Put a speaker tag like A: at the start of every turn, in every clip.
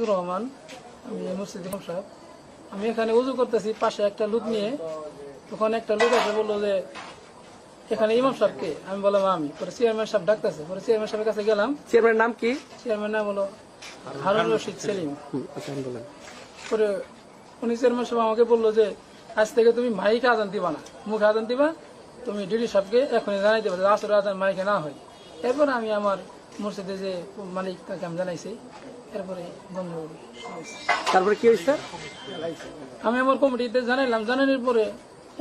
A: রহমান, আমি মসজিদ ইমাম সাহেব। আমি এখানে উজু করতেছি, পাশে একটা লোক নিয়ে, তখন একটা লোক এসে বললো যে এখানে ইমাম সাহেবকে। আমি বললাম আমি। পরে চেয়ারম্যান সাহেব ডাকতেছে, পরে চেয়ারম্যান সাহেবের কাছে গেলাম।
B: চেয়ারম্যানের নাম কি?
A: চেয়ারম্যান নাম হলো হারুন রশিদ সেলিম। পরে উনি চেয়ারম্যান সাহেব আমাকে বললো যে আজ থেকে তুমি মাইকে আজান দিবা না, মুখে আজান দিবা, তুমি ডিডি সাহেবকে এখনই জানাই দেবা যে আসরে আজান মাইকে না হয়। এরপরে আমি আমার মসজিদে যে মালিক তাকে আমি জানাইছি, এরপরে বন্ধ করি।
B: তারপরে কি হয়েছে?
A: আমি আমার কমিটিতে জানাইলাম, জানানোর পরে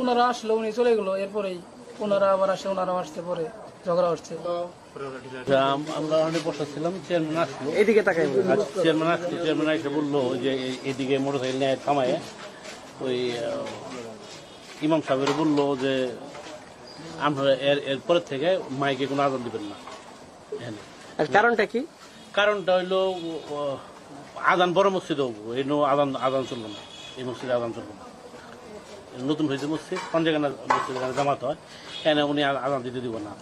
A: ওনারা আসলো, উনি চলে গেলো। এরপরেই ওনারা আবার আসে, ওনারাও আসতে পরে ঝগড়া হচ্ছে।
C: আমরা অনেক বসা ছিলাম, চেয়ারম্যান আসলো,
B: এইদিকে তাকাই।
C: চেয়ারম্যান এসে বললো যে এদিকে মোটরসাইকেল নিয়ে থামায় ওই ইমাম সাহেবের বললো যে আপনারা এরপরের থেকে মাইকে কোনো আজান দিবেন না।
B: কারণটা কি?
C: কারণটা হইলো আজান বড় মসজিদ হবো, এই আজান চলবো না, এই মসজিদে আজান চলবো না। নতুন হয়েছে মসজিদ, পঞ্জাগানা মসজিদ, এখানে জামাত হয়, এখানে উনি আজান দিতে দিব না,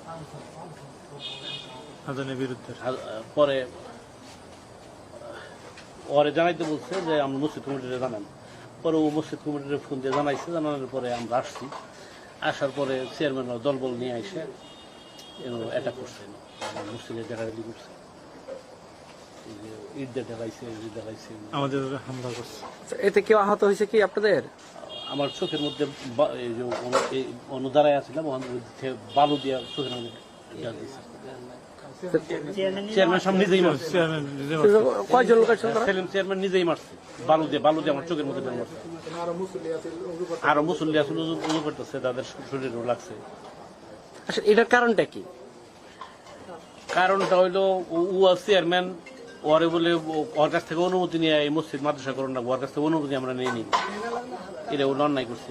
C: আজানের বিরুদ্ধে। পরে ওরে জানাইতে বলছে যে আমরা মসজিদ কমিটিতে জানান। পরে ও মসজিদ কমিটির ফোন দিয়ে জানাইছে, জানানোর পরে আমরা আসছি। আসার পরে চেয়ারম্যান দলবল নিয়ে এসে অ্যাটাক করছে, মসজিদের জায়গাটি করছে, ঈদ দেখাইছে, আমাদের হামলা করছে।
B: এতে কেউ আহত হয়েছে কি আপনাদের?
C: আমার চোখের মধ্যে দাঁড়ায় আসছিলাম, বালু দিয়া চোখের মধ্যে চেয়ারম্যান সাহেব নিজেই মারছে,
B: কয়জন লোক আছে?
C: চেয়ারম্যান নিজেই মারছে, বালু দিয়ে আমার চোখের মধ্যে মারছে। আরো মুসল্লি আসলে উজু করতেছে, তাদের শরীরেও লাগছে।
B: আচ্ছা, এটার কারণটা কি?
C: কারণটা হইলো চেয়ারম্যান ওরে বলে ওর কাছ থেকে অনুমতি নিয়ে এই মসজিদ মাদ্রাসা করুন না, ওর কাছ থেকে অনুমতি আমরা নিয়ে নিই, এটা ও অন্যায় করছে।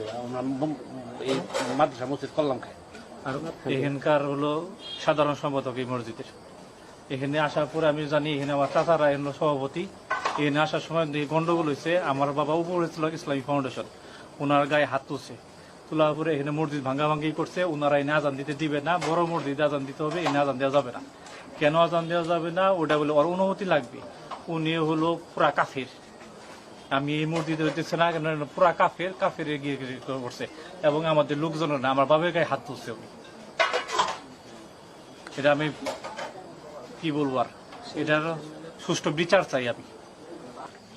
C: এই মাদ্রাসা মসজিদ করলাম খাই।
D: আর এখানকার হলো সাধারণ সম্পাদক এই মসজিদের। এখানে আসার পরে আমি জানি এখানে আমার চাচারা হলো সভাপতি। এখানে আসার সময় গন্ডগোল হয়েছে, আমার বাবা উপরে ছিল ইসলামী ফাউন্ডেশন, ওনার গায়ে হাত তুলছে, তোলার পরে এখানে মসজিদ ভাঙ্গাভাঙ্গি করছে। ওনারা এনে আজান দিতে দিবে না, বড় মসজিদে আজান দিতে হবে, এনে আজান দেওয়া যাবে না। কেন আজান দেওয়া যাবে না? ওটা বলে ওর অনুমতি লাগবে। উনি হলো পুরা কাফের। আমি এই মসজিদে হইতেছে না, পুরা কাফের গিয়ে করছে, এবং আমাদের লোকজনের না, আমার বাবার গায়ে হাত তুলছে। এটা আমি কি বলবো, আর এটার সুষ্ঠু বিচার চাই আমি।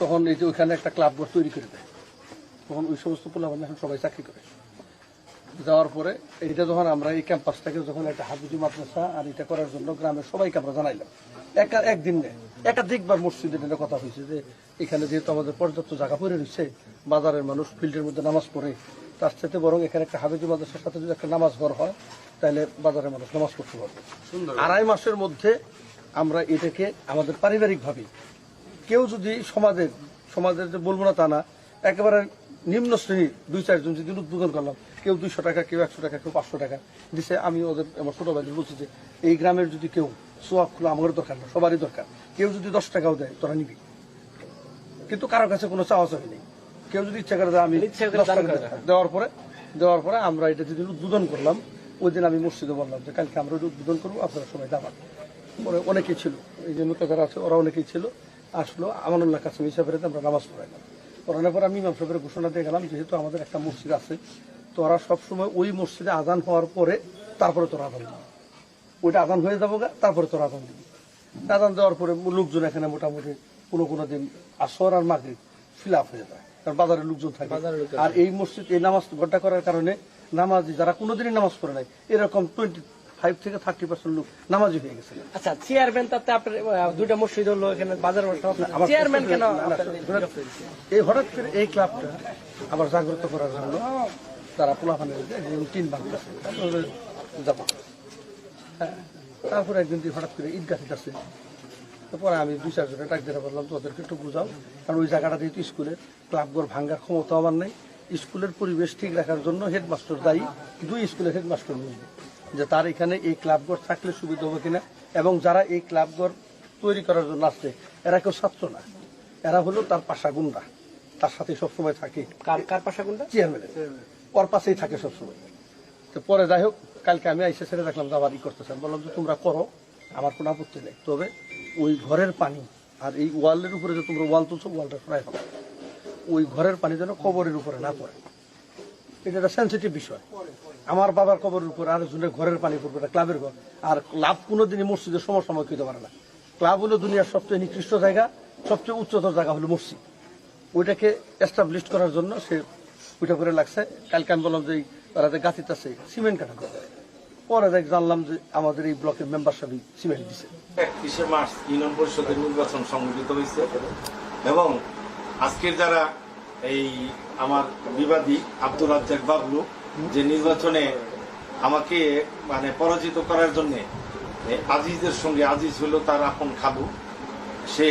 E: তখন এই যে ওইখানে একটা ক্লাব ঘর তৈরি করে দেয়, তখন ওই সমস্ত পোলাপান এখন সবাই চাকরি করে। যাওয়ার পরে এইটা যখন আমরা এই ক্যাম্পাসটাকে যখন একটা হাফিজি মাদ্রাসা আর এটা করার জন্য গ্রামের সবাইকে আমরা জানাইলাম, একদিন একাধিকবার মসজিদের এটা কথা হয়েছে যে এখানে যেহেতু আমাদের পর্যাপ্ত জায়গা পড়ে রয়েছে, বাজারের মানুষ ফিল্ডের মধ্যে নামাজ পড়ে, তার সাথে বরং এখানে একটা হাফিজি মাদ্রাসার সাথে যদি একটা নামাজ ঘর হয় তাহলে বাজারের মানুষ নামাজ পড়তে পারবে। 2.5 মাসের মধ্যে আমরা এটাকে আমাদের পারিবারিকভাবে কেউ যদি সমাজের যে বলবো না তা না, একেবারে নিম্ন শ্রেণীর 2-4 জন যদি উদ্বোধন করলাম, কেউ 200 টাকা, কেউ 100 টাকা, কেউ 500 টাকা দিছে। আমি আমার ছোট ভাইদের বলছি যে এই গ্রামের যদি কেউ সোয়াব খুলে আমাদের দরকার না, সবারই দরকার, কেউ যদি 10 টাকাও দেয় তোরা নিবি, কিন্তু কারো কাছে কোনো চাওয়া চাই নেই। কেউ যদি ইচ্ছা করে আমি 10 টাকা দেওয়ার পরে আমরা এটা যদি উদ্বোধন করলাম, ওই দিন আমি মসজিদে বললাম যে কালকে আমরা উদ্বোধন করবো, আপনারা সবাই দাবান। পরে অনেকেই ছিল, এই যে নতুন যারা আছে ওরা অনেকেই ছিল, আসলো আমানুল্লাহ কাসিম হিসাবে আমরা নামাজ পড়াইলাম। পড়ানোর পর আমি ইমাম সাহেবের ঘোষণা দিয়ে গেলাম, যেহেতু আমাদের একটা মসজিদ আছে, তোরা সবসময় ওই মসজিদে আজান হওয়ার পরে তারপরে তোরা আজান দিবি, ওইটা আজান হয়ে যাবো গা, তারপরে তোরা আজান দিবি। আজান দেওয়ার পরে লোকজন এখানে মোটামুটি কোনো দিন আসর আর মাগরিব ফিল আপ হয়ে যায়, কারণ বাজারের লোকজন থাকে। আর এই মসজিদ এই নামাজ ঘন্টা করার কারণে নামাজি যারা কোনোদিনই নামাজ পড়ে নাই, এরকম 25 থেকে 30% লোক নামাজি হয়ে গেছে।
B: আচ্ছা, চেয়ারম্যান তাতে আপনার 2টা মসজিদ হলো, এখানে বাজার চেয়ারম্যান কেন?
E: এই হঠাৎ করে এই ক্লাবটা আবার জাগ্রত করার জন্য তারা পোলাপানের টিন বাঁধতেছে যাব। তারপরে একদিন হঠাৎ করে ঈদগাহ আছে, তারপরে আমি 2-4 জনের ডাক দিয়ে বললাম তোদেরকে একটু বুঝাও, কারণ ওই জায়গাটা যেহেতু স্কুলের, ক্লাবঘর ভাঙ্গার ক্ষমতা আমার নেই। স্কুলের পরিবেশ ঠিক রাখার জন্য হেডমাস্টার দায়ী, 2 স্কুলের হেডমাস্টার বুঝবে যে তার এখানে এই ক্লাবঘর থাকলে সুবিধা হবে কিনা, এবং যারা এই ক্লাবঘর তৈরি করার জন্য আসছে এরা কেউ ছাত্র না, এরা হলো তার পাশা গুন্ডা, তার সাথে সবসময় থাকে।
B: কার পাশা গুন্ডা?
E: চেয়ারম্যানের, ওর পাশেই থাকে সবসময়। তো পরে যাই হোক, কালকে আমি আইসে ছেড়ে দেখলাম যে আবার করতেছেন, বললাম যে তোমরা করো, আমার কোনো আপত্তি নেই, তবে ওই ঘরের পানি আর এই ওয়ালের উপরে যে তোমরা ওয়াল তুলছো ওয়ালটা সরাই ফেলো, ওই ঘরের পানি যেন কবরের উপরে না পড়ে। এটা একটা সেন্সিটিভ বিষয়। আমার বাবার কবরের উপর আর জনের ঘরের পানি পড়বে, এটা ক্লাবের ঘর। আর ক্লাব কোনোদিনই মসজিদের সমসাময়িক হতে পারে না। ক্লাব হলো দুনিয়ার সবচেয়ে নিকৃষ্ট জায়গা, সবচেয়ে উচ্চতর জায়গা হলো মসজিদ। ওইটাকে এস্টাবলিশ করার জন্য সে ওইটা করে লাগছে। কালকে আমি বললাম যে তারা যে গাছিতে আছে সিমেন্ট কাটা করে, পরে দেখ জানলাম যে আমাদের এই ব্লকের মেম্বার সবই সিমেন্ট দিছে।
F: 31শে মার্চ ইউনিয়ন পরিষদের নির্বাচন সংগঠিত হয়েছে এবং আজকের যারা এই আমার বিবাদী আব্দুর রাজ্জাক বাবলু যে নির্বাচনে আমাকে মানে পরাজিত করার জন্য আজিজের সঙ্গে, আজিজ হলো তার আপন খালু, সে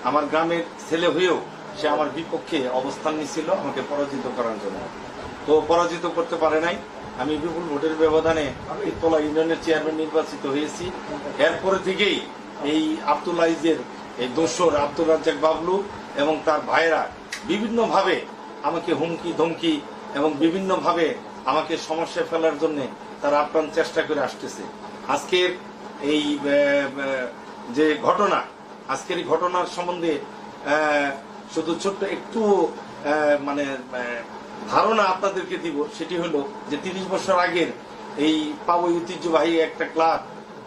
F: আমার গ্রামের ছেলে হয়েও সে আমার বিপক্ষে অবস্থান নিয়েছিল আমাকে পরাজিত করার জন্য। তো পরাজিত করতে পারে নাই। আমি বিপুল ভোটের ব্যবধানে ইতলা ইউনিয়নের চেয়ারম্যান নির্বাচিত হয়েছি। এরপরে থেকেই এই আব্দুল আইজের এই দোসর আব্দুর রাজ্জাক বাবলু এবং তার ভাইরা বিভিন্নভাবে আমাকে হুমকি ধমকি এবং বিভিন্নভাবে আমাকে সমস্যায় ফেলার জন্য তারা আপ্রাণ চেষ্টা করে আসতেছে। আজকের এই যে ঘটনা, আজকের এই ঘটনার সম্বন্ধে শুধু ছোট্ট একটু মানে ধারণা আপনাদেরকে দিব। সেটি হলো যে 30 বছর আগের এই পাবই ঐতিহ্যবাহী একটা ক্লাব,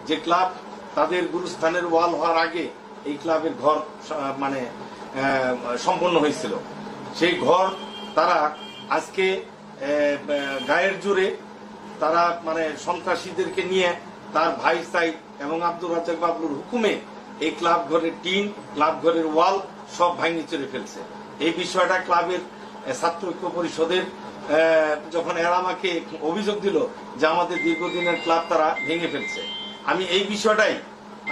F: যে ক্লাব তাদের গুরুস্থানের ওয়াল হওয়ার আগে এই ক্লাবের ঘর মানে সম্পন্ন হয়েছিল। সেই ঘর তারা আজকে গায়ের জোরে তারা মানে সন্ত্রাসীদেরকে নিয়ে তার ভাই সাইদ এবং আব্দুর রাজ্জাক বাবলুর হুকুমে এই ক্লাব ঘরের টিন, ক্লাব ঘরের ওয়াল সব ভাঙি চড়ে ফেলছে। এই বিষয়টা ক্লাবের ছাত্র ঐক্য পরিষদের যখন এরা আমাকে অভিযোগ দিল যে আমাদের দীর্ঘদিনের ক্লাব তারা ভেঙে ফেলছে, আমি এই বিষয়টাই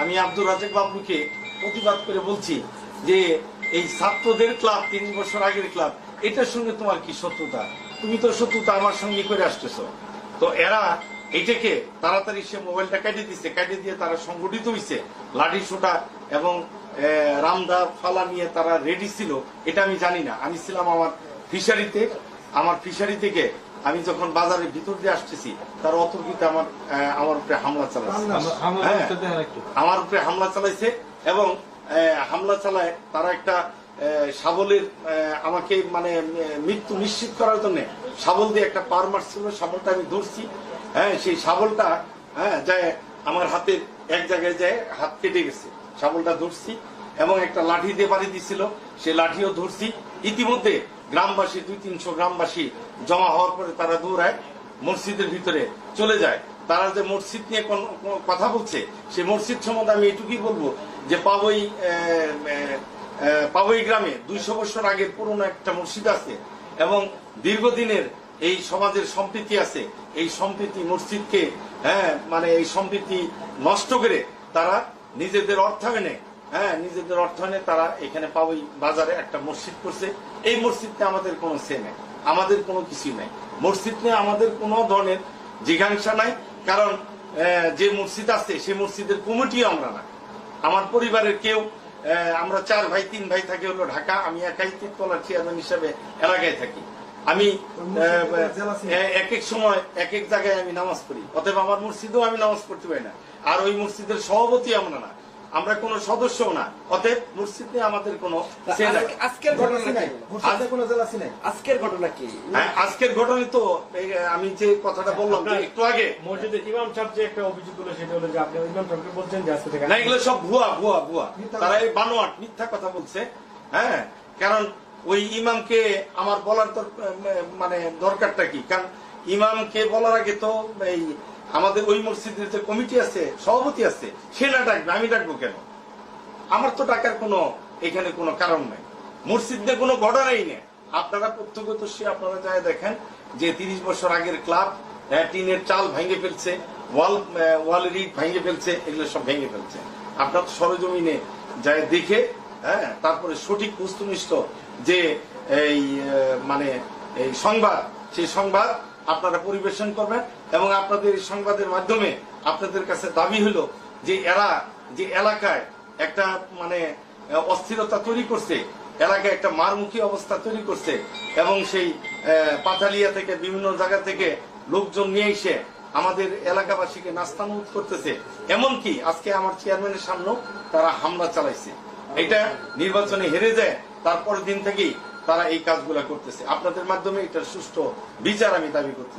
F: আমি আব্দুর রাজ্জাক বাবলুকে প্রতিবাদ করে বলছি যে এই ছাত্রদের ক্লাব 30 বছর আগের ক্লাব, এটার সঙ্গে তোমার কি শত্রুতা? তুমি তো শত্রুতা আমার সঙ্গে করে আসতেছ। তো এরা এটাকে তাড়াতাড়ি সে মোবাইলটা কেটে দিচ্ছে, কেটে দিয়ে তারা সংগঠিত হয়েছে, লাঠি সোটা এবং রামদা ফালা নিয়ে তারা রেডি ছিল। এটা আমি জানি না। আমি ছিলাম আমার ফিশারিতে, আমার ফিশারি থেকে আমি যখন বাজারের ভিতর দিয়ে আসতেছি তারা অতর্কিত আমার উপরে হামলা চালাইছে, আমার উপরে হামলা চালাইছে এবং হামলা চালায় তারা একটা শাবলের আমাকে মানে মৃত্যু নিশ্চিত করার জন্য শাবল দিয়ে একটা পার মারছিল। শাবলটা আমি ধরছি, হ্যাঁ সেই শাবলটা যায় আমার হাতের এক জায়গায় যায় হাত কেটে গেছে। শাবলটা ধরছি এবং একটা লাঠি দিয়ে বাড়ি দিছিল, সে লাঠিও ধরছি। ইতিমধ্যে গ্রামবাসী 200-300 গ্রামবাসী জমা হওয়ার পরে তারা দৌড়ায় মসজিদের ভিতরে চলে যায়। তারা যে মসজিদ নিয়ে কথা বলছে, সেই মসজিদ সম্বন্ধে আমি এটুকুই বলবো যে পাবই গ্রামে 200 বছর আগের পুরনো একটা মসজিদ আছে এবং দীর্ঘদিনের এই সমাজের সম্প্রীতি আছে। এই সম্প্রীতি মসজিদকে মানে এই সম্প্রীতি নষ্ট করে তারা নিজেদের অর্থায়নে নিজেদের অর্থায়নে তারা এখানে পাবই বাজারে একটা মসজিদ করছে। এই মসজিদে আমাদের কোনো সে নেই, আমাদের কোনো কিছুই নাই। মসজিদ নিয়ে আমাদের কোনো ধরনের জিজ্ঞাসা নাই, কারণ যে মসজিদ আছে সেই মসজিদের কমিটিও আমরা না। আমার পরিবারের কেউ, আমরা 4 ভাই 3 ভাই থাকি হলো ঢাকা, আমি একাই তিনতলার চেয়ারম্যান হিসাবে এলাকায় থাকি। আমি এক এক সময় এক এক জায়গায় আমি নামাজ পড়ি, অতএব আমার মসজিদেও আমি নামাজ পড়তে পারি না। আর ওই মসজিদের সভাপতি আমরা না, আমরা কোন সদস্যও না। অতএব মসজিদ নিয়ে আমাদের কোনো
B: আজকের ঘটনা নাই, আজকের ঘটনা কি?
F: আজকের ঘটনা তো আমি যে কথাটা বললাম একটু আগে,
B: মসজিদের ইমাম সাহেব যে একটা অভিযোগ তুলে সেটা হলো যে আপনি ইমাম সাহেবকে বলছেন যে আজকে থেকে
F: না, এগুলো সব ভুয়া ভুয়া ভুয়া। তারা এই বানোয়াট মিথ্যা কথা বলছে। কারণ ওই ইমামকে আমার বলার তো মানে দরকারটা কি? কারণ ইমামকে বলার আগে তো এই আমাদের ওই মসজিদের যে কমিটি আছে, সভাপতি আছে, সে না ডাকবে, আমি ডাকবো কেন? আমার তো ডাকার কোনো এখানে কোনো কারণ নাই। মসজিদে কোনো ঘটনাই নেই। আপনারা প্রত্যক্ষদর্শী, আপনারা যাই দেখেন যে 30 বছর আগের ক্লাব, টিনের চাল ভেঙে ফেলছে, ওয়ালের ইট ভেঙে ফেলছে, এগুলো সব ভেঙে ফেলছে। আপনার সরজমিনে যাই দেখে তারপরে সঠিক বস্তুনিষ্ঠ যে এই মানে এই সংবাদ, সেই সংবাদ আপনারা পরিবেশন করবেন এবং আপনাদের এই সংবাদের মাধ্যমে আপনাদের কাছে দাবি হলো যে এরা যে এলাকায় একটা মানে অস্থিরতা তৈরি করছে, এলাকায় একটা মারমুখী অবস্থা তৈরি করছে এবং সেই পাথালিয়া থেকে বিভিন্ন জায়গা থেকে লোকজন নিয়ে এসে আমাদের এলাকাবাসীকে নাস্তানুদ করতেছে। এমনকি আজকে আমার চেয়ারম্যানের সামনেও তারা হামলা চালাইছে। এটা নির্বাচনে হেরে যায় তারপরের দিন থেকেই তারা এই কাজগুলা করতেছে। আপনাদের মাধ্যমে এটার সুষ্ঠু বিচার আমি দাবি করতেছি।